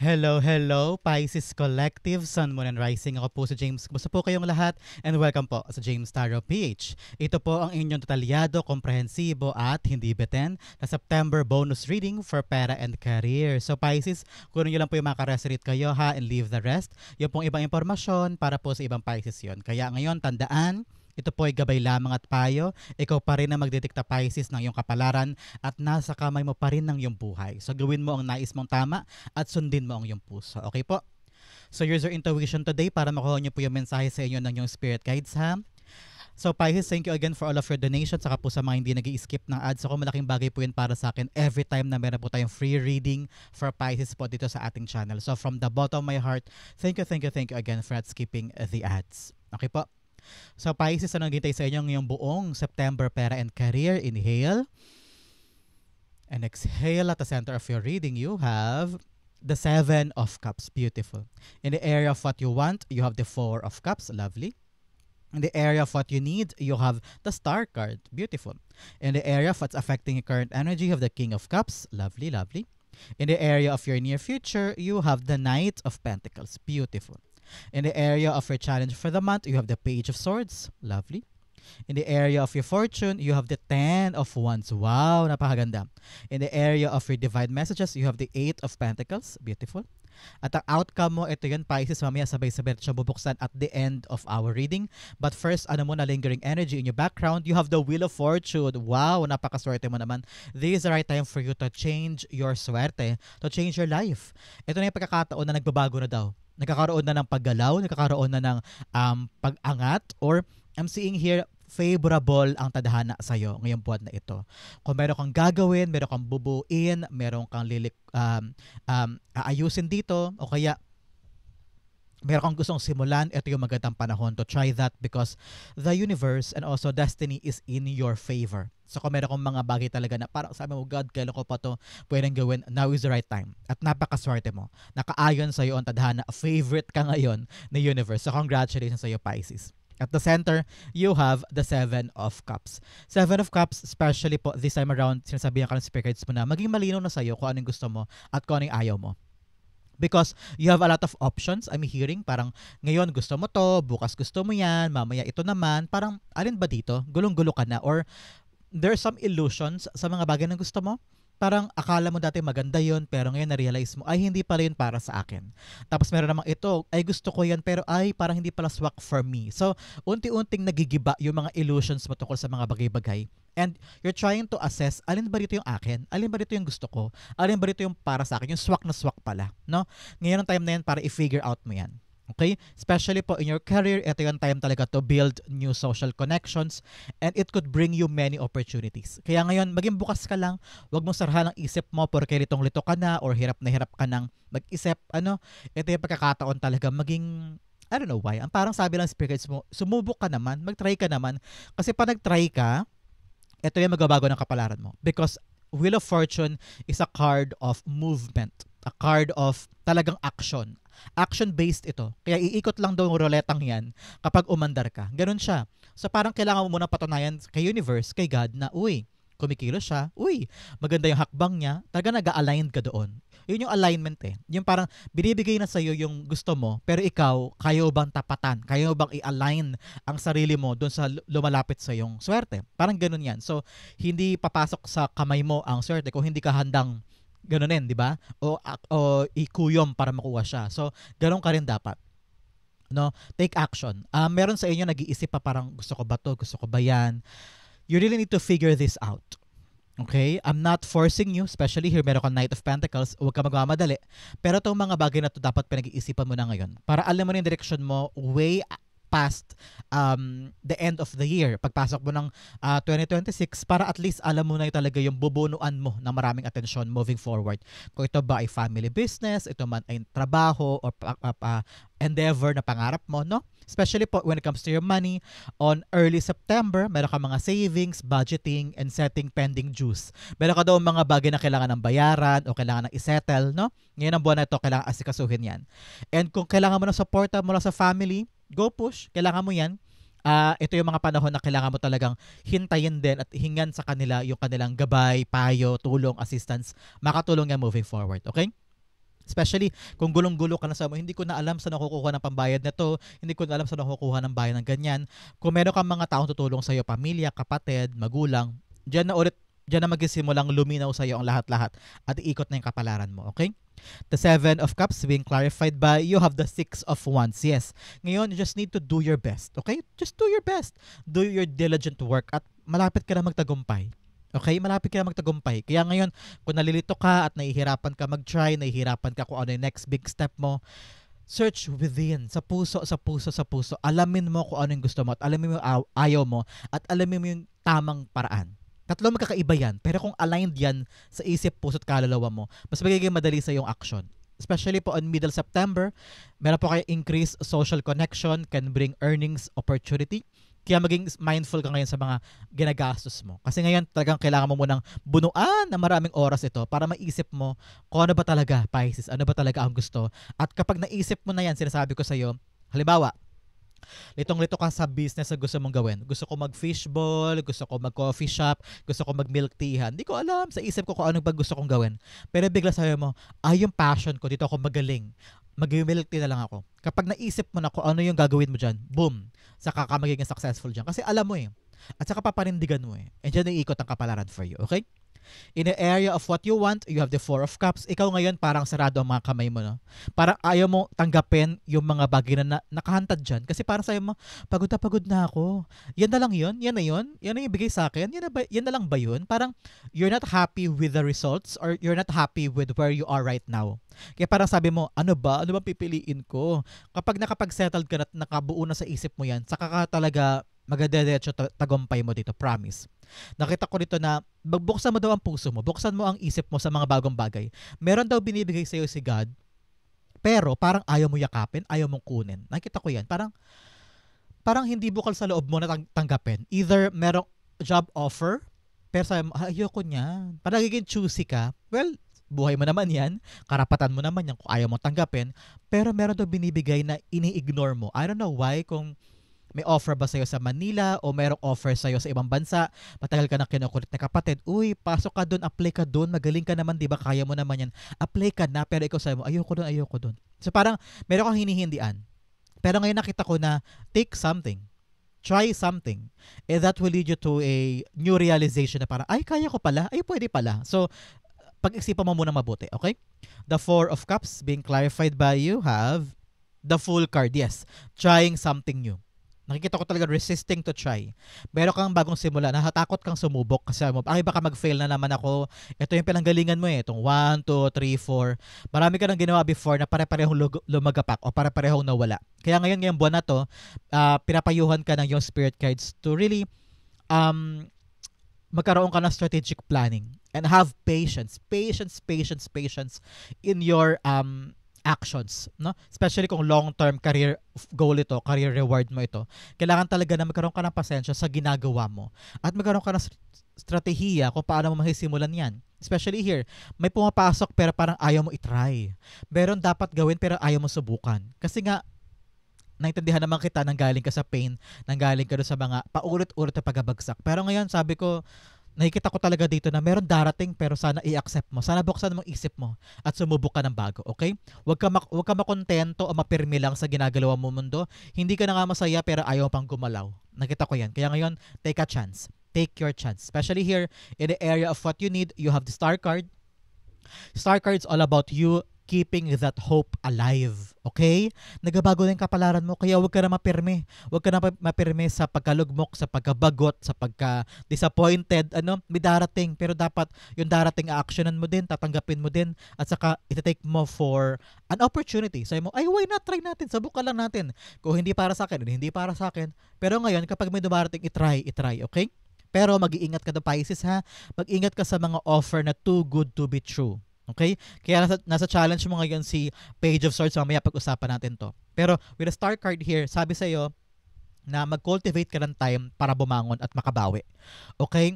Hello, hello, Pisces Collective, Sun, Moon, and Rising. Ako po si James. Kumusta po kayong lahat? And welcome po sa James Tarot PH. Ito po ang inyong detalyado, komprehensibo at hindi beten na September bonus reading for pera and career. So Pisces, kunin nyo lang po yung makaresonate kayo ha and leave the rest. Yung pong ibang impormasyon para po sa ibang Pisces yon. Kaya ngayon, tandaan, ito po ay gabay lamang at payo. Ikaw pa rin ang magdedikta Pisces ng iyong kapalaran at nasa kamay mo pa rin ng iyong buhay. So gawin mo ang nais mong tama at sundin mo ang iyong puso. Okay po? So here's your intuition today para makuha niyo po yung mensahe sa inyo ng iyong spirit guides ha. So Pisces, thank you again for all of your donations saka po sa mga hindi nag-i-skip ng ads. Ako malaking bagay po yun para sa akin every time na meron po tayong free reading for Pisces po dito sa ating channel. So from the bottom of my heart, thank you again for not skipping the ads. Okay po? So Pisces, ano naghintay sa inyo ngayong buong September pera and career? Inhale. And exhale. At the center of your reading, you have the 7 of Cups. Beautiful. In the area of what you want, you have the 4 of Cups. Lovely. In the area of what you need, you have the Star card. Beautiful. In the area of what's affecting your current energy, you have the King of Cups. Lovely, lovely. In the area of your near future, you have the Knight of Pentacles. Beautiful. In the area of your challenge for the month, you have the Page of Swords. Lovely. In the area of your fortune, you have the 10 of Wands. Wow, napakaganda. In the area of your divine messages, you have the 8 of Pentacles. Beautiful. At ang outcome mo, ito yun, Pisces, mamaya sabay-sabay siya bubuksan at the end of our reading. But first, ano muna, lingering energy in your background, you have the Wheel of Fortune. Wow, napakaswerte mo naman. This is the right time for you to change your swerte, to change your life. Ito na yung pagkakataon na nagbabago na daw. Nagkakaroon na ng paggalaw, nagkakaroon na ng pag-angat, or I'm seeing here, favorable ang tadhana sa'yo ngayong buwan na ito. Kung meron kang gagawin, meron kang bubuin, meron kang aayusin dito, o kaya meron kang gustong simulan, ito yung magandang panahon to try that because the universe and also destiny is in your favor. So kung meron kang mga bagay talaga na parang sabi mo, God, kailan ko pa to pwedeng gawin, now is the right time. At napakaswerte mo. Nakaayon sa'yo ang tadhana. Favorite ka ngayon ng universe. So congratulations sa'yo, Pisces. At the center, you have the 7 of Cups. 7 of Cups, especially po this time around, sinasabihan ka ng spirit guides mo na maging malinaw na sa'yo kung anong gusto mo at kung anong ayaw mo. Because you have a lot of options. I'm hearing parang ngayon gusto mo to, bukas gusto mo yan, mamaya ito naman. Parang alin ba dito? Gulong-gulo ka na or there's some illusions sa mga bagay na gusto mo. Parang akala mo dati maganda yon pero ngayon na-realize mo ay hindi pala yun para sa akin. Tapos meron namang ito, ay gusto ko yan pero ay parang hindi pala swak for me. So unti-unting nagigiba yung mga illusions mo tungkol sa mga bagay-bagay. And you're trying to assess, alin ba dito yung akin? Alin ba dito yung gusto ko? Alin ba dito yung para sa akin? Yung swak na swak pala. No? Ngayon ang time na yan para i-figure out mo yan. Okay? Especially po in your career, ito yung time talaga to build new social connections and it could bring you many opportunities. Kaya ngayon, maging bukas ka lang. Huwag mong sarahan ang isip mo porque litong-lito ka na or hirap na hirap ka nang mag-isip. Ito yung pagkakataon talaga maging, I don't know why. Ang parang sabi lang spirits mo, sumubok ka naman, mag-try ka naman. Kasi pag nag-try ka, ito yung magbabago ng kapalaran mo. Because Wheel of Fortune is a card of movement. A card of talagang action. Action-based ito. Kaya iikot lang daw yung ruletang yan kapag umandar ka. Ganun siya. So parang kailangan mo muna patunayan kay universe, kay God na, uy, kumikilos siya. Uy, maganda yung hakbang niya. Talaga nag-align ka doon. Yun yung alignment eh. Yung parang binibigay na sa'yo yung gusto mo, pero ikaw, kayo bang tapatan? Kayo bang i-align ang sarili mo doon sa lumalapit sa yung swerte? Parang ganun yan. So, hindi papasok sa kamay mo ang swerte kung hindi ka handang ganunin, di ba? O ikuyom para makuha siya. So, ganun ka rin dapat. No? Take action. Meron sa inyo nag-iisip pa parang gusto ko ba to? Gusto ko ba yan? You really need to figure this out. Okay? I'm not forcing you, especially here meron kang Knight of Pentacles, huwag ka magmamadali. Pero itong mga bagay na to dapat pinag-iisipan mo na ngayon. Para alam mo na yung direction mo way past the end of the year. Pagpasok mo ng 2026, para at least alam mo na yung talaga yung bubunuan mo ng maraming atensyon moving forward. Kung ito ba ay family business, ito man ay trabaho or endeavor na pangarap mo, no? Especially po when it comes to your money, on early September, meron ka mga savings, budgeting, and setting pending dues. Meron ka daw mga bagay na kailangan ng bayaran o kailangan ng isettle, no? Ngayon ang buwan na ito, kailangan asikasuhin yan. And kung kailangan mo ng suporta mula sa family, go push, kailangan mo yan. Ito yung mga panahon na kailangan mo talagang hintayin din at hingan sa kanila yung kanilang gabay, payo, tulong, assistance, makatulong yan moving forward, okay? Especially kung gulong-gulo ka na sa mo, hindi ko na alam saan ako kukuha ng pambayad na to, hindi ko na alam saan ako kukuha ng bayad ng ganyan. Kung meron kang mga taong tutulong sa'yo, pamilya, kapatid, magulang, diyan na magsimulang luminaw sa'yo ang lahat-lahat at iikot na yung kapalaran mo, okay? The Seven of Cups being clarified by you have the Six of Wands. Yes. Ngayon, you just need to do your best, okay? Just do your best. Do your diligent work at malapit ka na magtagumpay. Okay? Malapit ka na magtagumpay. Kaya ngayon, kung nalilito ka at nahihirapan ka mag-try, nahihirapan ka kung ano yung next big step mo, search within, sa puso, sa puso, sa puso. Alamin mo kung ano yung gusto mo at alamin mo yung ayaw mo at alamin mo yung tamang paraan. Tatlo magkakaiba yan. Pero kung aligned yan sa isip, puso at kaluluwa mo, mas magiging madali sa yung action. Especially po on middle September, meron po kayo increased social connection, can bring earnings opportunity. Kaya maging mindful ka ngayon sa mga ginagastos mo. Kasi ngayon talagang kailangan mo munang bunuan na maraming oras ito para maisip mo kung ano ba talaga, Pisces, ano ba talaga ang gusto. At kapag naisip mo na yan, sinasabi ko sa'yo, halimbawa, litong-lito ka sa business na gusto mong gawin. Gusto ko mag-fishball, gusto ko mag-coffee shop, gusto ko mag-milk teahan. Hindi ko alam, sa isip ko kung ano ba gusto kong gawin. Pero bigla sabi mo, yung passion ko, dito ako magaling. Mag-milk tea na lang ako. Kapag naisip mo na kung ano yung gagawin mo dyan, boom, saka ka magiging successful dyan. Kasi alam mo at saka papanindigan mo And dyan iikot ang kapalaran for you, okay? In the area of what you want, you have the Four of Cups. Ikaw ngayon parang sarado ang mga kamay mo, no? Parang ayaw mo tanggapin yung mga bagay na nakahantad dyan. Kasi parang sabi mo, pagod na ako. Yan na lang yun? Yan na yun? Yan na yung bigay sa akin? Yan na lang ba yun? Parang you're not happy with the results or you're not happy with where you are right now. Kaya parang sabi mo, ano ba pipiliin ko? Kapag nakapag-settled ka na at nakabuo na sa isip mo yan, saka ka talaga magdediretso tagumpay mo dito, promise. Nakita ko dito na buksan mo daw ang puso mo, buksan mo ang isip mo sa mga bagong bagay. Meron daw binibigay sa'yo si God, pero parang ayaw mo yakapin, ayaw mong kunin. Nakita ko yan. Parang hindi bukal sa loob mo na tanggapin. Either merong job offer, pero sabi mo, ayoko niya. Parang nagiging choosy ka. Well, buhay mo naman yan, karapatan mo naman yan kung ayaw mong tanggapin, pero meron daw binibigay na ini-ignore mo. I don't know why, kung may offer ba sa'yo sa Manila o mayroong offer sa'yo sa ibang bansa, matagal ka na kinukulit na kapatid, uy, pasok ka doon, apply ka doon, magaling ka naman, di ba, kaya mo naman yan, apply ka na, pero ikaw sabi mo, ayoko doon. So parang, meron kang hinihindian. Pero ngayon nakita ko na, take something, try something, and that will lead you to a new realization na parang, kaya ko pala, pwede pala. So, pag-isipan mo muna mabuti, okay? The Four of Cups being clarified by you have the Fool card, yes, trying something new. Nakikita ko talaga resisting to try. Meron kang bagong simula, natatakot kang sumubok kasi mo, baka mag-fail na naman ako. Ito yung pinanggalingan mo itong 1, 2, 3, 4. Marami ka nang ginawa before na pare-parehong lumagapak o pare-parehong nawala. Kaya ngayong buwan na to, pinapayuhan ka ng yung spirit guides to really magkaroon ka ng strategic planning and have patience in your actions, no? Especially kung long-term career goal ito, career reward mo ito. Kailangan talaga na magkaroon ka ng pasensya sa ginagawa mo at magkaroon ka ng strategiya kung paano mo mahisimulan yan. Especially here, may pumapasok pero parang ayaw mo itry. Meron dapat gawin pero ayaw mo subukan. Kasi nga, naintindihan naman kita nang galing ka sa pain, nang galing ka doon sa mga paulit-ulit na pagabagsak. Pero ngayon, sabi ko, nakikita ko talaga dito na meron darating pero sana i-accept mo. Sana buksan mo isip mo at sumubok ka ng bago, okay? Huwag ka makontento o mapirmi lang sa ginagawa mo mundo. Hindi ka na nga masaya pero ayaw pang gumalaw. Nakita ko yan. Kaya ngayon, take a chance. Take your chance. Especially here, in the area of what you need, you have the Star card. Star card is all about you keeping that hope alive. Okay? Nagabago na yung kapalaran mo, kaya huwag ka na mapirme. Huwag ka na mapirme sa pagkalugmok, sa pagkabagot, sa pagka-disappointed. May darating. Pero dapat yung darating actionan mo din, tatanggapin mo din, at saka iti-take mo for an opportunity. Sabi mo, why not? Try natin. Subukan lang natin. Kung hindi para sa akin, hindi para sa akin. Pero ngayon, kapag may dumarating, itry. Okay? Pero mag-iingat ka na, Pisces, ha? Mag-ingat ka sa mga offer na too good to be true. Okay? Kaya nasa challenge mo ngayon si Page of Swords. Mamaya pag-usapan natin to. Pero with a Star card here, sabi sa'yo na mag-cultivate ka ng time para bumangon at makabawi. Okay?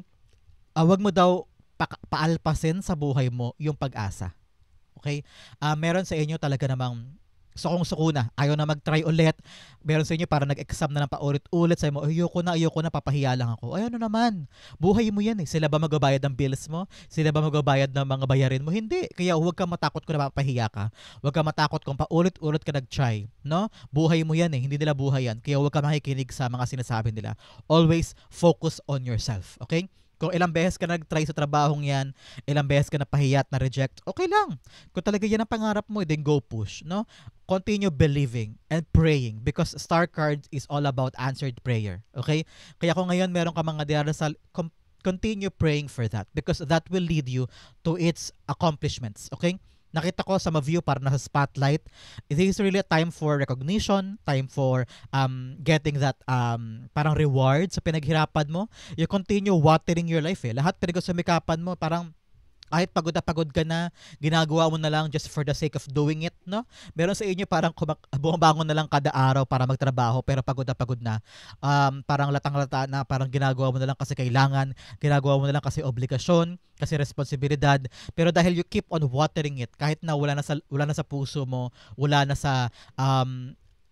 Wag mo daw paalpasin sa buhay mo yung pag-asa. Okay? Meron sa inyo talaga namang sukong-suko na, ayaw na mag-try ulit. Meron sa inyo para nag-exam na ng paulit-ulit, sabi mo, ayoko na, papahiya lang ako. Ay, ano naman, buhay mo yan eh. Sila ba magbabayad ng bills mo? Sila ba magbabayad ng mga bayarin mo? Hindi. Kaya huwag kang matakot kung napapahiya ka. Huwag kang matakot kung paulit-ulit ka nag-try. No? Buhay mo yan eh. Hindi nila buhay yan. Kaya huwag kang makikinig sa mga sinasabi nila. Always focus on yourself. Okay? Kung ilang beses ka nag-try sa trabahong yan, ilang beses ka napahiya at na-reject, okay lang. Kung talaga yan ang pangarap mo, then go push, no? Continue believing and praying because Star Cards is all about answered prayer, okay? Kaya kung ngayon meron ka mga dinarasal, continue praying for that because that will lead you to its accomplishments, okay? Nakita ko sa view para nasa spotlight. It is really a time for recognition, time for getting that parang reward sa pinaghirapan mo. You continue watering your life eh. Lahat pinagsumikapan mo, parang kahit pagod na pagod ka na, ginagawa mo na lang just for the sake of doing it, no? Meron sa inyo parang bumabangon na lang kada araw para magtrabaho pero pagod na. Parang latang-lata na, parang ginagawa mo na lang kasi kailangan, ginagawa mo na lang kasi obligasyon, kasi responsibilidad. Pero dahil you keep on watering it, kahit na wala na sa puso mo, wala na sa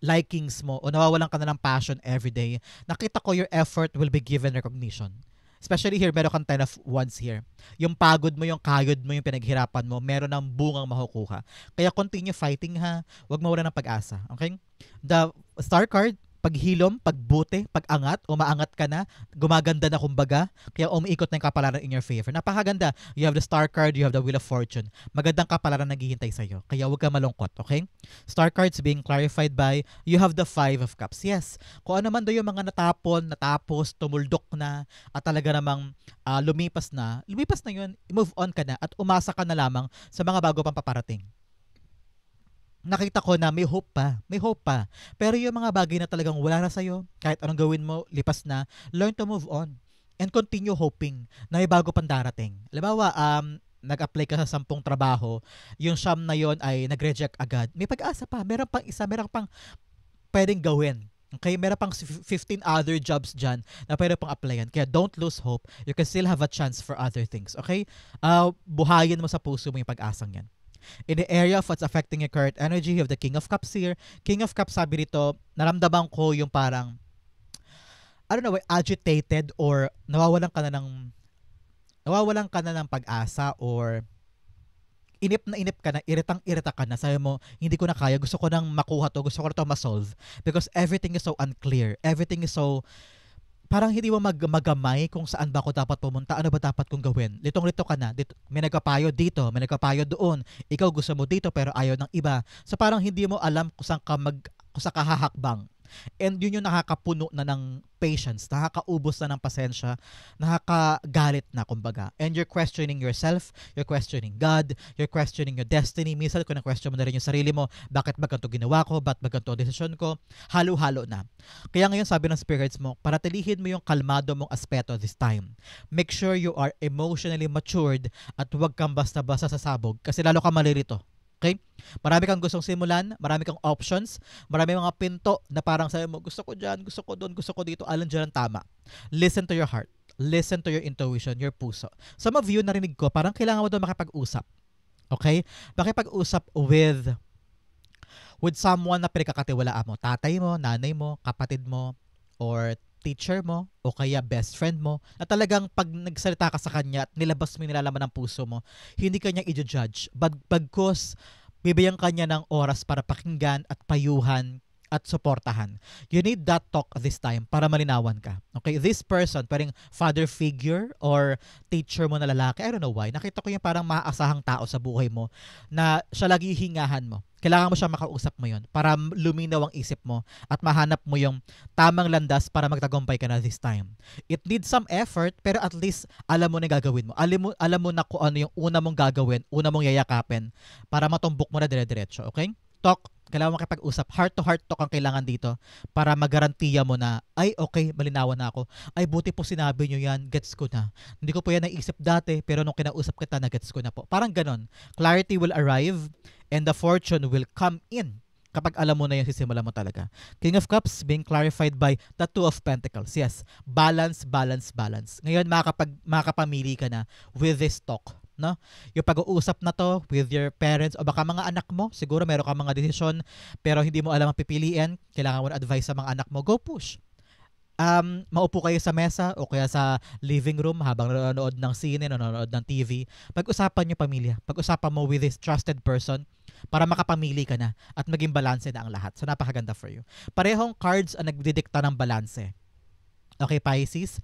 likings mo, o nawawalan ka na ng passion every day, nakita ko your effort will be given recognition. Especially here, meron kang 10 of wands here. Yung pagod mo, yung kayod mo, yung pinaghirapan mo, meron ng bungang makukuha. Kaya continue fighting ha. Huwag mawala ng pag-asa. Okay? The star card, paghilom, pagbuti, pagangat, umaangat ka na, gumaganda na kumbaga, kaya umiikot na yung kapalaran in your favor. Napakaganda. You have the star card, you have the wheel of fortune. Magandang kapalaran naghihintay sa'yo. Kaya huwag ka malungkot, okay? Star cards being clarified by, you have the 5 of cups. Yes, kung ano man daw yung mga natapos, tumuldok na, at talaga namang lumipas na yun, move on ka na, at umasa ka na lamang sa mga bago pang paparating. Nakita ko na may hope pa. Pero yung mga bagay na talagang wala na sa'yo, kahit anong gawin mo, lipas na, learn to move on. And continue hoping na may bago pang darating. Halimbawa, nag-apply ka sa 10 trabaho, yung siyam na yon ay nag-reject agad. May pag-asa pa, meron pang pwedeng gawin. Okay, meron pang 15 other jobs dyan na pwede pang applyan. Kaya don't lose hope. You can still have a chance for other things. Okay? Buhayin mo sa puso mo yung pag-asang yan. In the area of what's affecting your current energy, you have the King of Cups here. King of Cups, sabi dito, naramdaman ko yung parang, I don't know, agitated or nawawalan ka na ng pag-asa or inip ka na, iritang-irita ka na. Sabi mo, hindi ko na kaya, gusto ko nang makuha to, gusto ko na to ma-solve because everything is so unclear. Everything is so parang hindi mo magamay kung saan ba ako dapat pumunta, ano ba dapat kong gawin. Litong-lito ka na, may nagpapayo dito, may nagpapayo doon. Ikaw gusto mo dito pero ayaw ng iba. So parang hindi mo alam kung saan ka hahakbang. And yun yung nakakapuno na ng patience, nakakaubos na ng pasensya, nakakagalit na kumbaga. And you're questioning yourself, you're questioning God, you're questioning your destiny. Minsan kung na-question mo na rin yung sarili mo, bakit ba ganito ginawa ko, bakit ba ganito desisyon ko, halo-halo na. Kaya ngayon sabi ng spirits mo, paratilihin mo yung kalmado mong aspeto this time. Make sure you are emotionally matured at huwag kang basta-basta sasabog kasi lalo ka malilito. Okay? Marami kang gustong simulan, marami kang options, marami mga pinto na parang sabi mo, gusto ko dyan, gusto ko doon, gusto ko dito, alin dyan ang tama. Listen to your heart. Listen to your intuition, your puso. Some of you, narinig ko, parang kailangan mo doon makipag-usap. Okay? Makipag-usap with someone na pinagkakatiwalaan mo. Tatay mo, nanay mo, kapatid mo, or teacher mo, o kaya best friend mo, na talagang pag nagsalita ka sa kanya at nilabas mo yung nilalaman ng puso mo, hindi ka niya i-judge. Bagkus, bibigyan ka niya ng oras para pakinggan at payuhan at suportahan. You need that talk this time para malinawan ka. Okay? This person, parang father figure or teacher mo na lalaki, I don't know why, nakita ko yung parang maaasahang tao sa buhay mo na siya lagi hingahan mo. Kailangan mo siya makausap mo yun para luminaw ang isip mo at mahanap mo yung tamang landas para magtagumpay ka na this time. It needs some effort pero at least alam mo na gagawin mo. Alam mo na kung ano yung una mong gagawin, una mong yayakapin para matumbok mo na dire-diretso. Okay? Talk. Kailangan makipag-usap. Heart-to-heart talk ang kailangan dito para magarantiya mo na, ay, okay, malinawan na ako. Ay, buti po sinabi nyo yan, gets ko na. Hindi ko po yan naisip dati, pero nung kinausap kita, na-gets ko na po. Parang ganon. Clarity will arrive and the fortune will come in kapag alam mo na yung sisimula mo talaga. King of Cups being clarified by the Two of Pentacles. Yes, balance, balance, balance. Ngayon, makakapamili ka na with this talk. no? Yung pag-uusap na to with your parents o baka mga anak mo, siguro meron kang mga desisyon pero hindi mo alam ang pipiliin, kailangan mo na advice sa mga anak mo, go push. Maupo kayo sa mesa o kaya sa living room habang nanonood ng sine, nanonood ng TV. Pag-usapan niyo pamilya. Pag-usapan mo with this trusted person para makapamili ka na at maging balanse na ang lahat. So napakaganda for you. Parehong cards ang nagdidikta ng balanse. Okay, Pisces,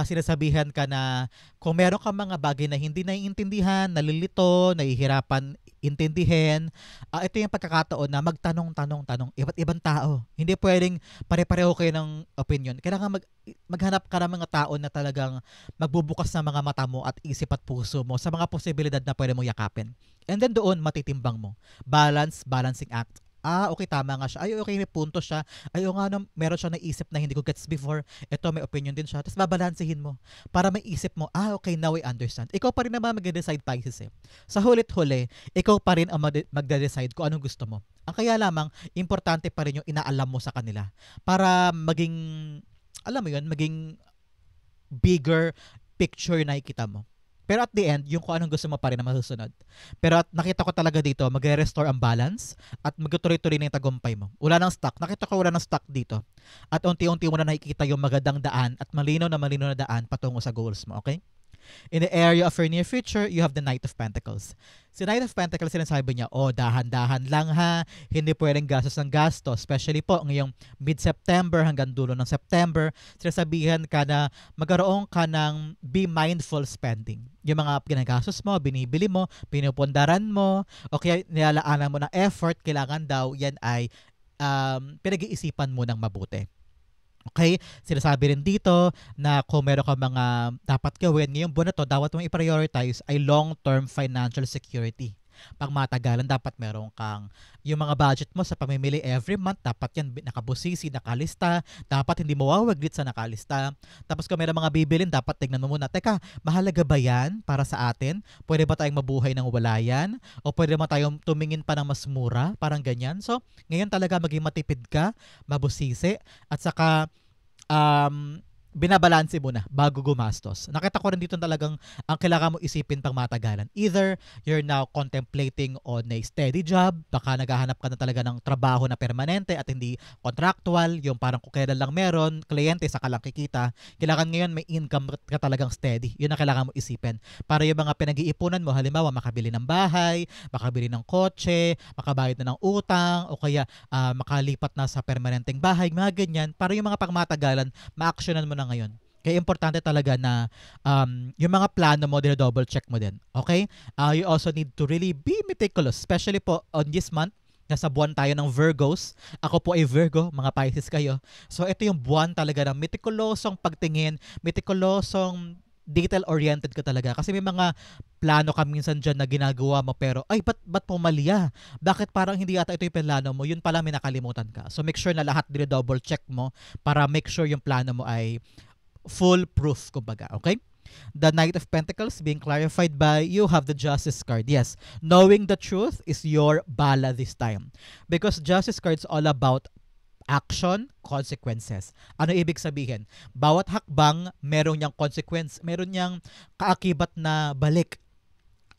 sinasabihan ka na kung meron kang mga bagay na hindi naiintindihan, nalilito, nahihirapan intindihin, ito yung pagkakataon na magtanong-tanong-tanong, iba't ibang tao. Hindi pwedeng pare-pareho kayo ng opinion. Kailangan maghanap ka ng mga tao na talagang magbubukas ng mga mata mo at isip at puso mo sa mga posibilidad na pwede mo yakapin. And then doon, matitimbang mo. Balancing act. Okay, tama nga siya. Ay, okay, may punto siya. Ay, nga, no, meron siya naisip na hindi ko gets before. Ito, may opinion din siya. Tapos babalansehin mo. Para may isip mo, okay, now I understand. Ikaw pa rin naman mag-decide, Pisces eh. Sa hulit-huli, ikaw pa rin ang mag-decide kung anong gusto mo. Ang kaya lamang, importante pa rin yung inaalam mo sa kanila. Para maging, alam mo yun, maging bigger picture na ikita mo. Pero at the end, yung kung anong gusto mo pa rin na masusunod. Pero at nakita ko talaga dito, magre-restore ang balance at magtutuloy-tuloy na yung tagumpay mo. Wala nang stock. Nakita ko wala nang stock dito. At unti-unti mo na nakikita yung magandang daan at malinaw na daan patungo sa goals mo. Okay? In the area of your near future, you have the Knight of Pentacles. Si Knight of Pentacles, sinasabi niya, dahan-dahan lang ha, hindi pwedeng gastos ng gasto, especially po ngayong mid-September hanggang dulo ng September, sinasabihan ka na magkaroon ka ng be mindful spending. Yung mga ginagastos mo, binibili mo, pinupundaran mo, o kaya nilalaanan mo ng effort, kailangan daw yan ay pinag-iisipan mo ng mabuti. Okay? Sinasabi rin dito na kung meron ka mga dapat gawin, ngayong buwan na to, dapat mong i-prioritize ay long-term financial security. Pang matagalan, dapat meron kang yung mga budget mo sa pamimili every month, dapat yan nakabusisi, nakalista, dapat hindi mo wawaglit sa nakalista. Tapos kung meron mga bibilin, dapat tignan mo muna, teka, mahalaga ba yan para sa atin? Pwede ba tayong mabuhay ng wala yan? O pwede ba tayong tumingin pa ng mas mura? Parang ganyan. So, ngayon talaga maging matipid ka, mabusisi, at saka binabalanse mo na bago gumastos. Nakita ko rin dito talagang ang kailangan mo isipin pang matagalan. Either you're now contemplating on a steady job, baka naghahanap ka na talaga ng trabaho na permanente at hindi contractual, yung parang kung kailan lang meron, kliyente saka lang kikita. Kailangan ngayon may income ka talagang steady. Yun ang kailangan mo isipin. Para yung mga pinag-iipunan mo, halimbawa makabili ng bahay, makabili ng kotse, makabayad na ng utang, o kaya makalipat na sa permanenteng bahay, mga ganyan. Para yung mga pangmatagalan, ma-actionan mo na ngayon. Kaya importante talaga na yung mga plano mo, double check mo din. Okay? You also need to really be meticulous, especially po on this month. Nasa buwan tayo ng Virgos. Ako po ay Virgo, mga Pisces kayo. So ito yung buwan talaga ng meticulosong pagtingin, meticulosong detail-oriented ka talaga. Kasi may mga plano ka minsan dyan na ginagawa mo pero, ay, ba't pumalya? Bakit parang hindi yata ito yung plano mo? Yun pala may nakalimutan ka. So make sure na lahat double check mo para make sure yung plano mo ay foolproof, kumbaga. Okay? The Knight of Pentacles being clarified by you have the Justice card. Yes, knowing the truth is your bala this time. Because Justice card is all about action, consequences. Ano ibig sabihin? Bawat hakbang, meron niyang consequence, meron niyang kaakibat na balik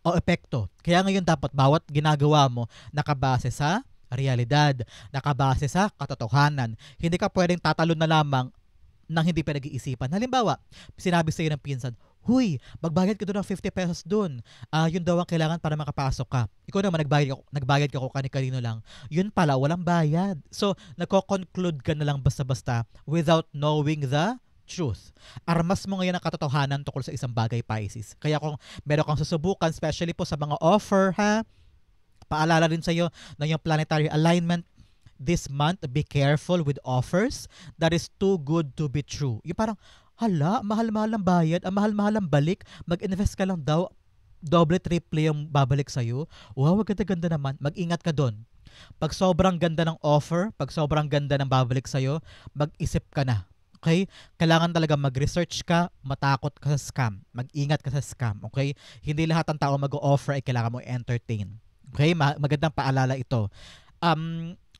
o epekto. Kaya ngayon dapat bawat ginagawa mo nakabase sa realidad, nakabase sa katotohanan. Hindi ka pwedeng tatalon na lamang nang hindi pinag-iisipan. Halimbawa, sinabi sa iyo ng pinsan, huy, magbayad ka doon ng 50 pesos doon. Yun daw ang kailangan para makapasok ka. Ikaw naman, nagbayad ka ko kani-kanino lang. Yun pala, walang bayad. So, nagko-conclude ka na lang basta-basta without knowing the truth. Armas mo ngayon ang katotohanan tungkol sa isang bagay, Pisces. Kaya kung meron kang susubukan, especially po sa mga offer, paalala rin sa iyo na yung planetary alignment, this month, be careful with offers that is too good to be true. Yung parang, hala, mahal-mahal ang bayad, ang mahal-mahal ang balik, mag-invest ka lang daw, doble, triple yung babalik sa'yo. Wow, ganda-ganda naman. Mag-ingat ka doon. Pag sobrang ganda ng offer, pag sobrang ganda ng babalik sa'yo, mag-isip ka na. Okay? Kailangan talaga mag-research ka, matakot ka sa scam. Mag-ingat ka sa scam. Okay? Hindi lahat ng tao mag-o-offer ay kailangan mo entertain. Okay? Magandang paalala ito.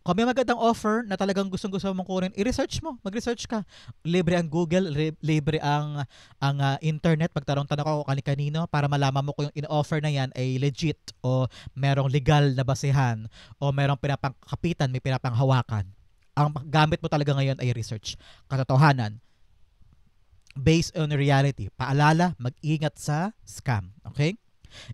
Kung may magandang offer na talagang gustong-gusto mong kunin, i-research mo, mag-research ka. Libre ang Google, libre ang internet, magtanong-tanong ako kani-kanino para malaman mo kung yung in-offer na yan ay legit o merong legal na basehan o merong pinapangkapitan, may pinapanghawakan. Ang gamit mo talaga ngayon ay research. Katotohanan, based on reality. Paalala, mag-ingat sa scam. Okay?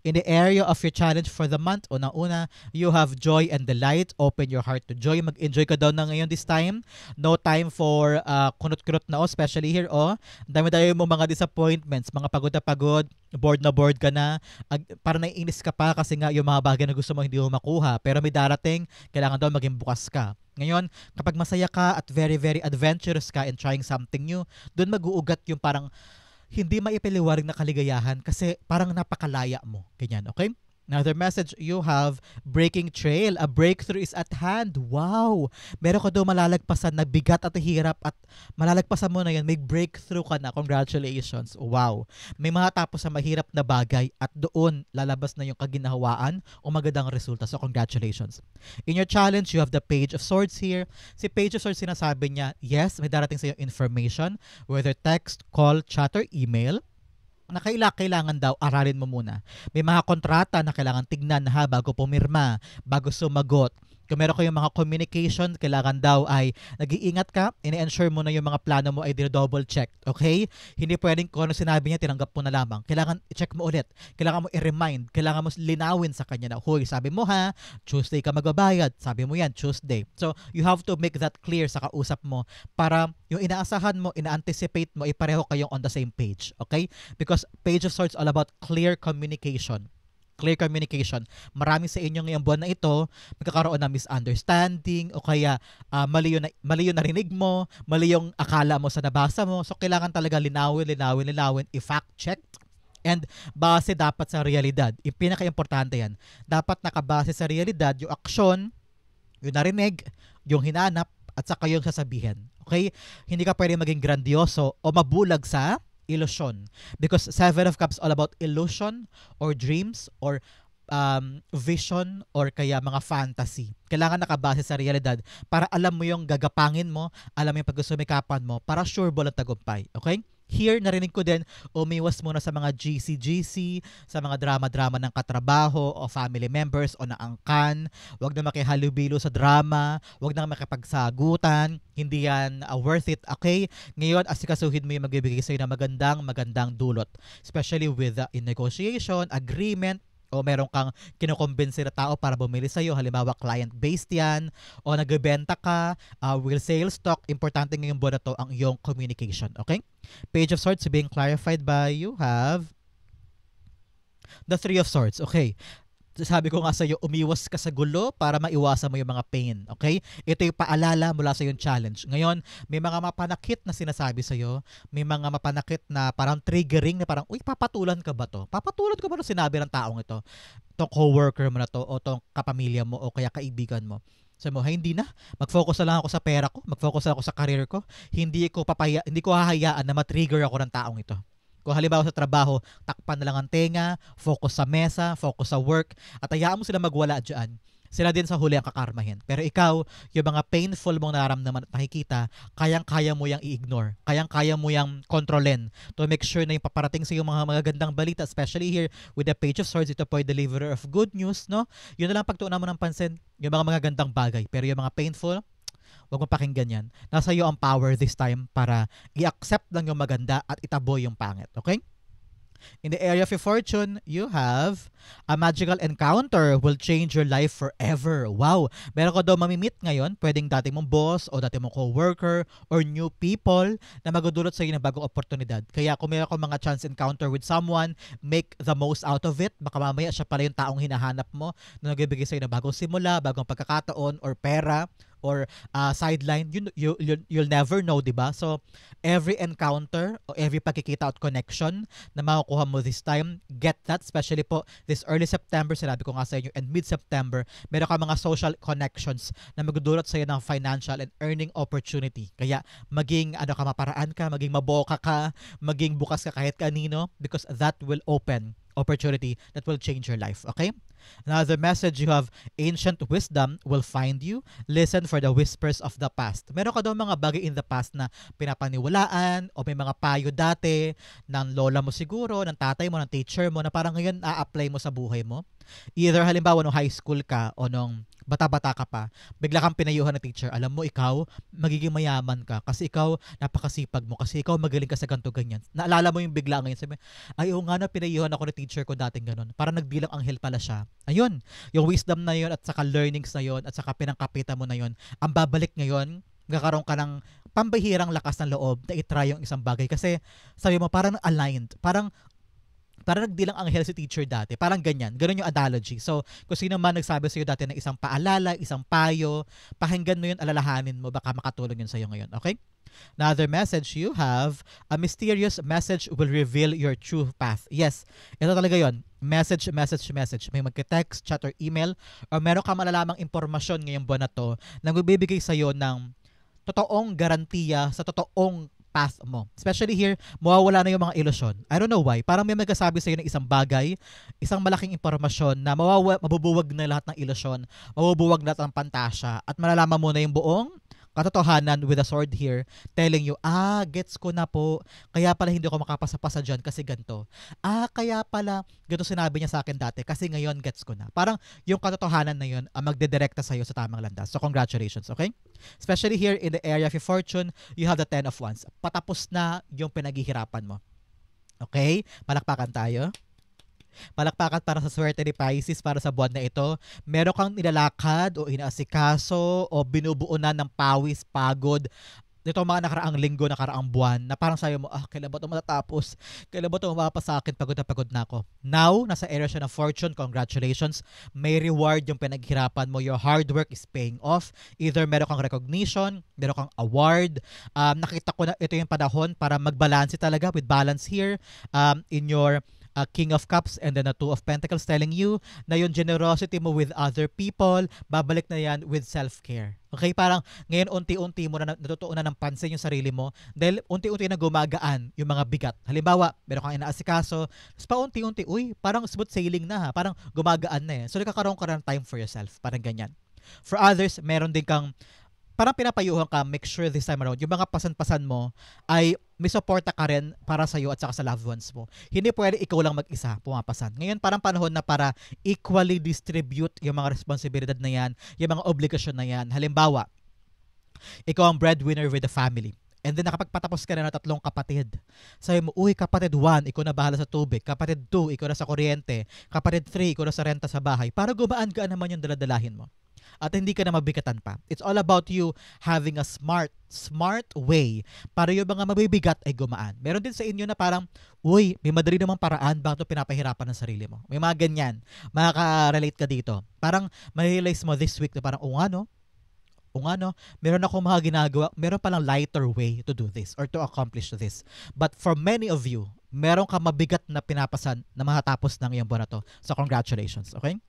In the area of your challenge for the month, unang-una, you have joy and delight. Open your heart to joy. Mag-enjoy ka daw na ngayon this time. No time for kunot-kunot na especially here. Dami-dami mo mga disappointments, mga pagod na pagod, bored na bored ka na. Parang naiinis ka pa kasi nga yung mga bagay na gusto mo hindi mo makuha. Pero may darating, kailangan daw maging bukas ka. Ngayon, kapag masaya ka at very, very adventurous ka in trying something new, doon mag-uugat yung parang hindi maipaliwarig na kaligayahan kasi parang napakalaya mo. Ganyan, okay? Another message, you have breaking trail. A breakthrough is at hand. Wow! Meron ka daw malalagpasan na bigat at hirap at malalagpasan mo na yan. May breakthrough ka na. Congratulations. Wow! May matapos sa mahirap na bagay at doon lalabas na yung kaginahawaan o magandang resulta. So congratulations. In your challenge, you have the Page of Swords here. Si Page of Swords sinasabi niya, yes, may darating sa iyo information, whether text, call, chat, or email, na kailangan daw aralin mo muna. May mga kontrata na kailangan tignan bago pumirma, bago sumagot. Kung meron kayong mga communication, kailangan daw ay nag-iingat ka, ini-ensure mo na yung mga plano mo ay double check. Okay? Hindi pwedeng kung ano sinabi niya, tinanggap mo na lamang. Kailangan i-check mo ulit. Kailangan mo i-remind. Kailangan mo linawin sa kanya na, huy, sabi mo Tuesday ka magbabayad. Sabi mo yan, Tuesday. So, you have to make that clear sa kausap mo para yung inaasahan mo, ina-anticipate mo, ay pareho kayong on the same page. Okay? Because Page of Swords all about clear communication. Clear communication. Marami sa inyo ngayong buwan na ito magkakaroon ng misunderstanding o kaya mali yung narinig mo, mali yung akala mo sa nabasa mo. So kailangan talaga linawin, i-fact check and base dapat sa realidad. Yung pinaka-importante yan. Dapat nakabase sa realidad yung aksyon, yung narinig, yung hinanap at saka yung sasabihin. Okay? Hindi ka pwede maging grandioso o mabulag sa illusion. Because Seven of Cups all about illusion or dreams or vision or kaya mga fantasy. Kailangan nakabase sa realidad para alam mo yung gagapangin mo, alam mo yung pagsusumikapan mo para sure ball ang tagumpay. Okay? Here, narinig ko din, umiwas muna sa mga GC, sa mga drama-drama ng katrabaho o family members o naangkan. Huwag na makihalubilo sa drama. Huwag na makipagsagutan. Hindi yan worth it, okay? Ngayon, asikasuhin mo yung magbibigay sa'yo ng magandang dulot. Especially with in negotiation, agreement, o meron kang kinukumbinsi na tao para bumili sa'yo, halimbawa client-based yan, o nagbebenta ka, will sale stock, importante ngayong buwan na to ang iyong communication, okay? Page of Swords being clarified by you have the Three of Swords, okay? Sabi ko nga sa iyo, umiwas ka sa gulo para maiwasan mo yung mga pain, okay? Ito yung paalala mula sa yung challenge. Ngayon, may mga mapanakit na sinasabi sa iyo, may mga mapanakit na parang triggering na parang, uy, papatulan ka ba to? Papatulan ka ba to sinabi ng taong ito? Itong co-worker mo na to o itong kapamilya mo o kaya kaibigan mo. Sabi mo, hindi na. Mag-focus na lang ako sa pera ko. Mag-focus na ako sa career ko. Hindi ko hahayaan na matrigger ako ng taong ito. Kung halimbawa sa trabaho, takpan na lang ang tenga, focus sa mesa, focus sa work, at hayaan mo sila magwala dyan. Sila din sa huli ang kakarmahin. Pero ikaw, yung mga painful mong nararamdaman at nakikita, kayang-kaya mo yung i-ignore. Kayang-kaya mo yung kontrolin to make sure na yung paparating sa yung mga magagandang balita, especially here with the Page of Swords, ito po ay deliverer of good news, no? Yun na lang pagtuunan mo ng pansin, yung mga magagandang bagay. Pero yung mga painful, huwag mo pakinggan yan. Nasa iyo ang power this time para i-accept lang yung maganda at itaboy yung pangit. Okay? In the area of your fortune, you have a magical encounter will change your life forever. Wow! Meron ko daw mamimit ngayon, pwedeng dati mong boss o dati mong co-worker or new people na magdudulot sa iyo ng bagong oportunidad. Kaya kung meron ko mga chance encounter with someone, make the most out of it. Baka mamaya siya pala yung taong hinahanap mo na nagbibigay sa iyo ng bagong simula, bagong pagkakataon or pera or sideline, you'll never know, diba? So, every encounter o every pagkikita at connection na makukuha mo this time, get that, especially po this early September, sinabi ko nga sa inyo, and mid-September, meron ka mga social connections na magdudulot sa iyo ng financial and earning opportunity. Kaya, maging maparaan ka, maging maboka ka, maging bukas ka kahit kanino, because that will open opportunity that will change your life, okay? Another message, you have ancient wisdom will find you. Listen for the whispers of the past. Meron ka daw mga bagay in the past na pinapaniwalaan o may mga payo dati ng lola mo siguro, ng tatay mo, ng teacher mo na parang ngayon a-apply mo sa buhay mo. Either halimbawa nung high school ka o nung bata-bata ka pa, bigla kang pinayuhan ng teacher, alam mo ikaw, magiging mayaman ka kasi ikaw napakasipag mo, kasi ikaw magaling ka sa ganito ganyan. Naalala mo yung bigla ngayon, sabi, ay oo nga na pinayuhan ako ng teacher ko dating ganun. Parang nagbilang anghel pala siya. Ayun, yung wisdom na yun at saka learnings na yun at saka pinangkapitan mo na yun, ang babalik ngayon, magkakaroon ka ng pambihirang lakas ng loob na itry yung isang bagay kasi sabi mo parang aligned, parang nagbilang anghel si teacher dati. Parang ganyan. Ganun yung analogy. So, kung sino man nagsabi sa'yo dati ng isang paalala, isang payo, pakinggan mo yun, alalahanin mo, baka makatulong yun sa'yo ngayon. Okay? Another message you have, a mysterious message will reveal your true path. Yes, ito talaga yon. Message. May magka-text, chat, or email, or meron ka malalamang impormasyon ngayong buwan na to na magbibigay sa'yo ng totoong garantiya sa totoong path mo. Especially here, mawawala na yung mga ilusyon. I don't know why. Parang may magkasabi sa'yo ng isang bagay, isang malaking impormasyon na mabubuwag na lahat ng ilusyon, mabubuwag na lahat ng pantasya, at malalaman mo na yung buong katotohanan with a sword here, telling you, gets ko na po, kaya pala hindi ako makapasa-pasa dyan kasi ganito. Kaya pala, ganito sinabi niya sa akin dati kasi ngayon gets ko na. Parang yung katotohanan na yun ang magdedirekta sa'yo sa tamang landas. So congratulations, okay? Especially here in the area of your fortune, you have the 10 of Wands. Patapos na yung pinaghihirapan mo. Okay? Palakpakan tayo. Palakpakan para sa swerte ni Pisces para sa buwan na ito. Meron kang nilalakad o inaasikaso o binubuo na ng pawis, pagod. Ito mga nakaraang linggo, nakaraang buwan na parang sabi mo, kailan ba ito matatapos? Kailan ba ito mapapa sa akin? Pagod na ako. Now, nasa area siya ng fortune. Congratulations. May reward yung pinaghirapan mo. Your hard work is paying off. Either meron kang recognition, meron kang award. Nakita ko na ito yung panahon para magbalanse talaga with balance here in your King of Cups and then a Two of Pentacles, telling you na yung generosity mo with other people, babalik na yan with self-care. Okay, parang ngayon unti-unti mo na natutuunan ng pansin yung sarili mo dahil unti-unti na gumagaan yung mga bigat. Halimbawa, meron kang inaasikaso, tapos paunti-unti, parang smooth sailing na ha, parang gumagaan na eh. So nagkakaroon ka ng time for yourself, parang ganyan. For others, meron din kang parang pinapayuhan ka, make sure this time around, yung mga pasan-pasan mo ay may suporta ka rin para sa iyo at saka sa loved ones mo. Hindi pwede ikaw lang mag-isa pumapasan. Ngayon parang panahon na para equally distribute yung mga responsibilidad na yan, yung mga obligasyon na yan. Halimbawa, ikaw ang breadwinner with the family. And then nakapagpatapos ka na ng 3 kapatid. Sabi mo, kapatid 1, ikaw na bahala sa tubig. Kapatid 2, ikaw na sa kuryente. Kapatid 3, ikaw na sa renta sa bahay. Para gumaan-gaan naman yung daladalahin mo. At hindi ka na mabigatan pa. It's all about you having a smart way para yung mga mabibigat ay gumaan. Meron din sa inyo na parang, may madali namang paraan, bakit ito pinapahirapan ng sarili mo? May mga ganyan. Makaka-relate ka dito. Parang ma-realize mo this week na parang, meron ako mga ginagawa, meron palang lighter way to do this or to accomplish this. But for many of you, meron ka mabigat na pinapasan na matatapos ng iyong buwan na to. So congratulations, okay?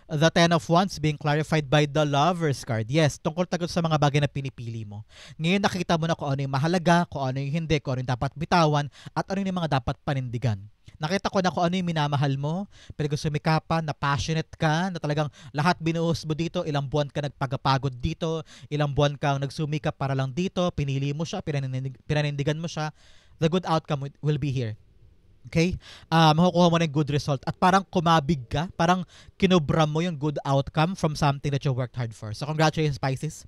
The 10 of Wands being clarified by the Lover's card. Yes, tungkol sa mga bagay na pinipili mo. Ngayon nakita mo na kung ano yung mahalaga, kung ano yung hindi, kung ano yung dapat bitawan, at ano yung mga dapat panindigan. Nakita ko na kung ano yung minamahal mo, pinagsusumikapan, na passionate ka, na talagang lahat binuhos mo dito, ilang buwan ka nagpagapagod dito, ilang buwan kang nagsumikap para lang dito, pinili mo siya, pinanindigan mo siya, the good outcome will be here. Okay? Makukuha mo na yung good result at parang kumabig ka, parang kinubram mo yung good outcome from something that you worked hard for. So congratulations Pisces.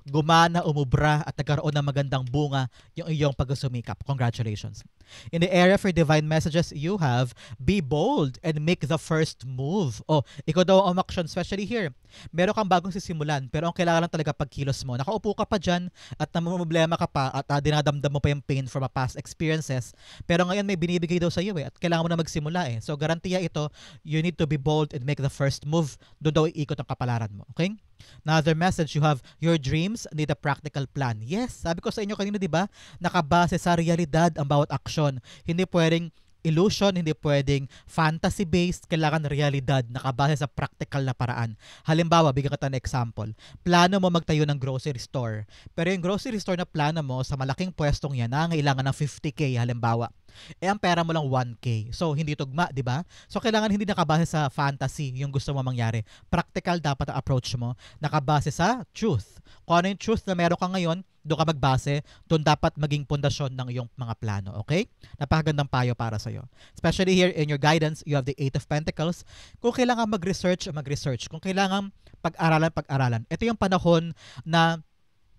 Gumana, umubra at nagkaroon ng magandang bunga yung iyong pagsusumikap. Congratulations. In the area for divine messages, you have be bold and make the first move. Ikaw daw ang umaksyon, especially here. Meron kang bagong sisimulan, pero ang kailangan lang talaga pagkilos mo. Nakaupo ka pa dyan at namumblema ka pa at dinadamdam mo pa yung pain from a past experiences. Pero ngayon may binibigay daw sa iyo at kailangan mo na magsimula So garantiya ito, you need to be bold and make the first move. Doon daw iikot ang kapalaran mo. Okay? Another message, you have your dreams need a practical plan. Yes, sabi ko sa inyo kanina, di ba? Nakabase sa realidad ang bawat aksyon. Hindi pwedeng illusion, hindi pwedeng fantasy-based, kailangan realidad, nakabase sa practical na paraan. Halimbawa, bigyan kita ng example. Plano mo magtayo ng grocery store. Pero yung grocery store na plano mo, sa malaking pwestong yan, nangangailangan ng 50K, halimbawa. Ang pera mo lang 1K. So, hindi tugma, di ba? So, kailangan hindi nakabase sa fantasy yung gusto mo mangyari. Practical dapat ang approach mo. Nakabase sa truth. Kung ano yung truth na meron ka ngayon, doon ka magbase, doon dapat maging pundasyon ng iyong mga plano. Okay? Napakagandang payo para sa'yo. Especially here in your guidance, you have the Eight of Pentacles. Kung kailangan mag-research, mag-research. Kung kailangan pag-aralan, pag-aralan. Ito yung panahon na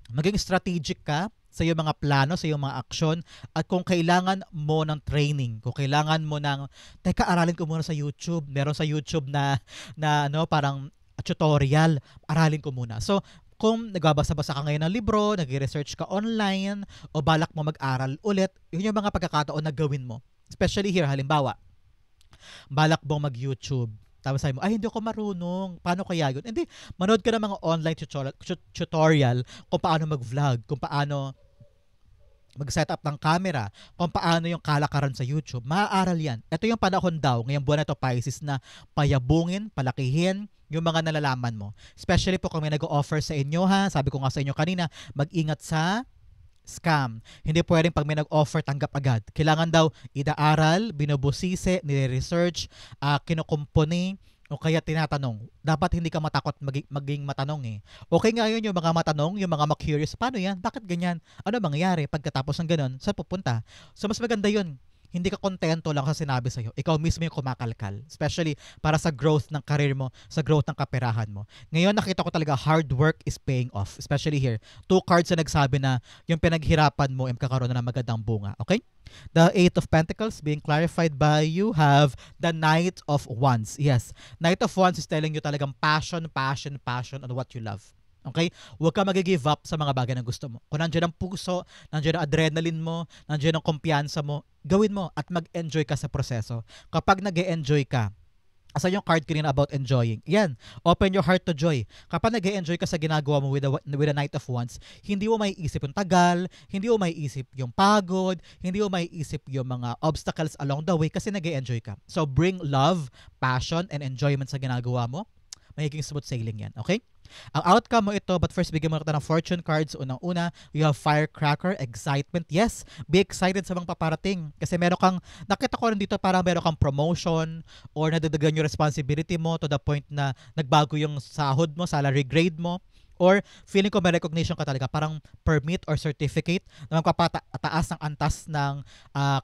maging strategic ka sa iyong mga plano, sa iyong mga aksyon, at kung kailangan mo ng training, kung kailangan mo ng, teka, aralin ko muna sa YouTube. Meron sa YouTube na parang tutorial, aralin ko muna. So, kung nagbabasa-basa ka ngayon ng libro, nag-research ka online, o balak mo mag-aral ulit, yun yung mga pagkakataon na gawin mo. Especially here, halimbawa, balak mong mag-YouTube. Tapos sabi mo, ay, hindi ako marunong. Paano kaya yun? Hindi, manood ka ng mga online tutorial kung paano mag-vlog, kung paano mag-set up ng camera, kung paano yung kalakaran sa YouTube. Maaaral yan. Ito yung panahon daw, ngayong buwan na ito, Pisces, na payabungin, palakihin, yung mga nalalaman mo. Especially po kung may nag-offer sa inyo, ha? Sabi ko nga sa inyo kanina, mag-ingat sa scam. Hindi pwedeng pag may nag-offer, tanggap agad. Kailangan daw idaaral, binubusisi, nire-research, kinukumpuni, o kaya tinatanong. Dapat hindi ka matakot maging matanong eh. Okay nga yun yung mga matanong, yung mga ma-curious. Paano yan? Bakit ganyan? Ano mangyayari pagkatapos ng ganun? Saan pupunta? So mas maganda yun. Hindi ka kontento lang sa sinabi sa'yo. Ikaw mismo yung kumakalkal. Especially para sa growth ng career mo, sa growth ng kaperahan mo. Ngayon nakita ko talaga hard work is paying off. Especially here. 2 cards na nagsabi na yung pinaghirapan mo ay kakaroon na ng magandang bunga. Okay? The Eight of Pentacles being clarified by you have the Knight of Wands. Yes. Knight of Wands is telling you talagang passion, passion, passion on what you love. Okay? Huwag ka mag-give up sa mga bagay na gusto mo. Kung nandiyan ang puso, nandiyan ang adrenaline mo, nandiyan ang kumpiyansa mo, gawin mo at mag-enjoy ka sa proseso. Kapag nag-e-enjoy ka, asa yung card kanina about enjoying. Yan, open your heart to joy. Kapag nag-e-enjoy ka sa ginagawa mo with the Knight of Wands, hindi mo maiisip yung tagal, hindi mo maiisip yung pagod, hindi mo maiisip yung mga obstacles along the way kasi nag-e-enjoy ka. So bring love, passion, and enjoyment sa ginagawa mo. Magiging smooth sailing yan. Okay? Ang outcome mo ito, but first bigyan mo kita ng fortune cards. Unang-una, you have firecracker, excitement. Yes, be excited sa mga paparating. Kasi meron kang, nakita ko rin dito parang meron kang promotion or nadagdagan yung responsibility mo to the point na nagbago yung sahod mo, salary grade mo. Or feeling ko may recognition ka talaga, parang permit or certificate na magpapataas ng antas ng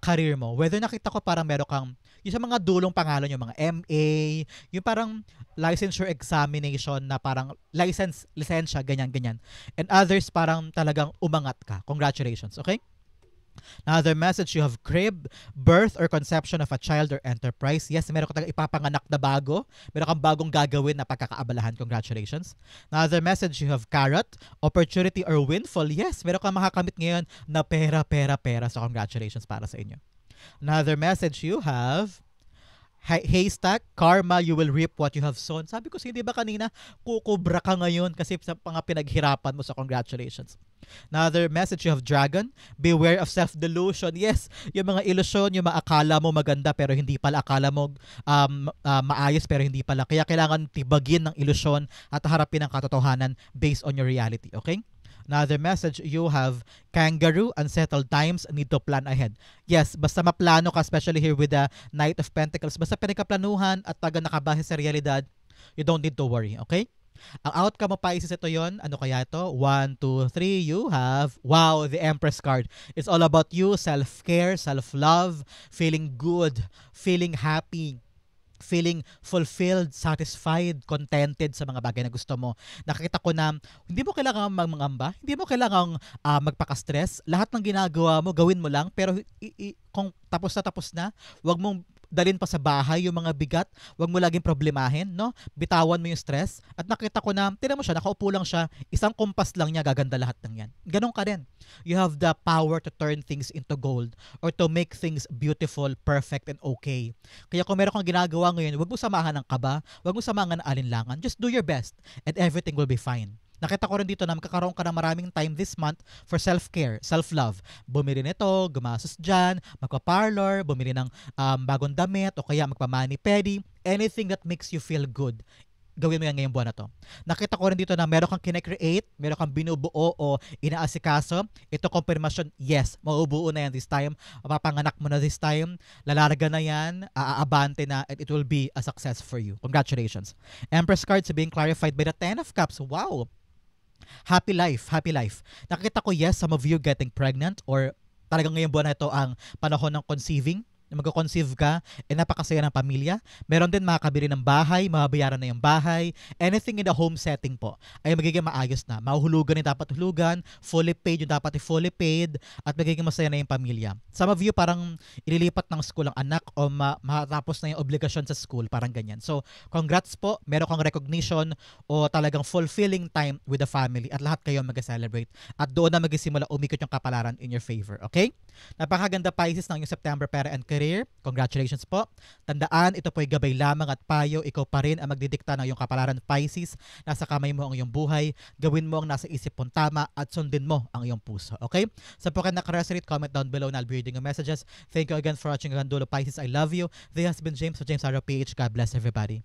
career mo. Whether nakita ko parang meron kang, yung sa mga dulong pangalan, yung mga MA, yung parang licensure examination na parang lisensya, ganyan-ganyan. And others parang talagang umangat ka. Congratulations, okay? Another message, you have crib, birth or conception of a child or enterprise. Yes, meron ka talagang ipapanganak na bago. Meron kang bagong gagawin na pagkakaabalahan. Congratulations. Another message, you have carrot, opportunity or windfall. Yes, meron kang makakamit ngayon na pera, pera, pera. So congratulations para sa inyo. Another message, you have haystack, karma, you will reap what you have sown. Sabi ko, hindi ba kanina, kukubra ka ngayon kasi sa mga pinaghirapan mo, sa congratulations. Another message, you have dragon, beware of self-delusion. Yes, yung mga ilusyon, yung maakala mo maganda pero hindi pala, akala mo maayos pero hindi pala. Kaya kailangan tibagin ng ilusyon at harapin ang katotohanan based on your reality. Okay? Another message, you have kangaroo, unsettled times, need to plan ahead. Yes, basta maplano ka, especially here with the Knight of Pentacles, basta pinagkaplanuhan at taga nakabase sa realidad, you don't need to worry, okay? Ang outcome mo, Pisces, ito yon. Ano kaya ito? 1, 2, 3, you have, wow, the Empress card. It's all about you, self-care, self-love, feeling good, feeling happy, feeling fulfilled, satisfied, contented sa mga bagay na gusto mo. Nakita ko na hindi mo kailangan mangamba, hindi mo kailangan magpaka-stress. Lahat ng ginagawa mo, gawin mo lang. Pero kung tapos na, wag mong dalhin pa sa bahay yung mga bigat. Wag mo laging problemahin, no? Bitawan mo yung stress. At nakita ko na, tingnan mo siya, nakaupo lang siya, isang kumpas lang niya, gaganda lahat ng yan. Ganon ka din. You have the power to turn things into gold or to make things beautiful, perfect, and okay. Kaya kung meron kang ginagawa ngayon, wag mo samahan ng kaba, wag mo samahan ng alinlangan. Just do your best and everything will be fine. Nakita ko rin dito na magkakaroon ka ng maraming time this month for self-care, self-love. Bumili nito, gumastos dyan, magpa-parlor, bumili ng bagong damit, o kaya magpa-mani-pedi, anything that makes you feel good, gawin mo yan ngayong buwan na to. Nakita ko rin dito na meron kang kine-create, meron kang binubuo o inaasikaso. Ito confirmation, yes, maubuo na yan this time. Mapapanganak mo na this time. Lalarga na yan, aabante na, and it will be a success for you. Congratulations. Empress cards being clarified by the Ten of Cups. Wow! Happy life, happy life. Nakita ko, yes, some of you getting pregnant or talagang ngayong buwan na ito ang panahon ng conceiving. Magko-conceive ka, napakasaya ng pamilya. Meron din makakabili ng bahay, mababayaran na yung bahay. Anything in the home setting po ay magiging maayos na. Mahuhulugan yung dapat hulugan, fully paid yung dapat fully paid, at magiging masaya na yung pamilya. Some of you parang ililipat ng school ang anak o matapos na yung obligasyon sa school, parang ganyan. So, congrats po. Meron kang recognition o talagang fulfilling time with the family at lahat kayo mag-celebrate. At doon na magsisimula umikot yung kapalaran in your favor. Okay? Napakaganda Pisces ng yung September pera and career. Congratulations po. Tandaan, ito po'y gabay lamang at payo. Ikaw pa rin ang magdidikta ng iyong kapalaran Pisces. Nasa kamay mo ang iyong buhay. Gawin mo ang nasa isip mong tama at sundin mo ang iyong puso. Okay? Sa po kayo nakaresonate, comment down below na I'll be reading your messages. Thank you again for watching hanggang dulo Pisces. I love you. This has been James of James Arrow PH. God bless everybody.